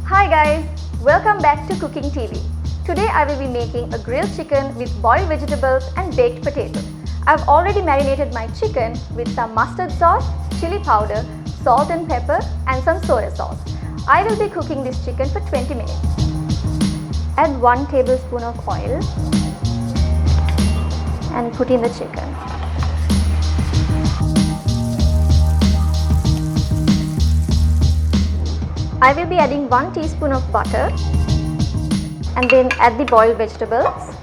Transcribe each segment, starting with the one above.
Hi guys, welcome back to Cooking TV. Today I will be making a grilled chicken with boiled vegetables and baked potato. I've already marinated my chicken with some mustard sauce, chili powder, salt and pepper and some soya sauce. I will be cooking this chicken for 20 minutes. Add 1 tablespoon of oil and put in the chicken. I will be adding 1 teaspoon of butter and then add the boiled vegetables.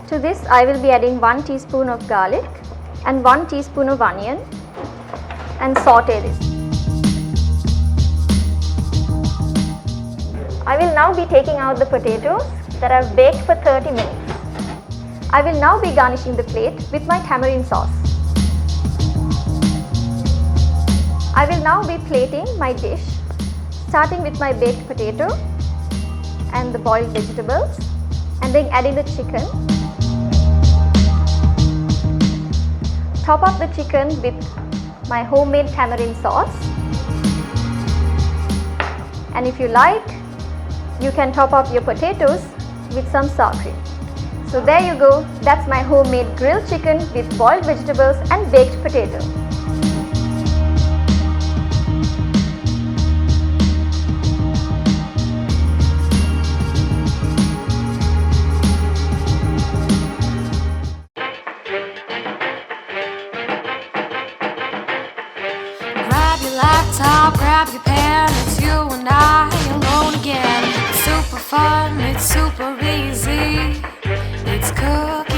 To this I will be adding 1 teaspoon of garlic and 1 teaspoon of onion and saute this. I will now be taking out the potatoes that I've baked for 30 minutes. I will now be garnishing the plate with my tamarind sauce. I will now be plating my dish, starting with my baked potato and the boiled vegetables and then adding the chicken. Top up the chicken with my homemade tamarind sauce, and if you like, you can top up your potatoes with some sour cream. So there you go, that's my homemade grilled chicken with boiled vegetables and baked potato. Grab your laptop, grab your pen, it's you and I alone again. It's super fun, it's super easy. It's Co.Partner.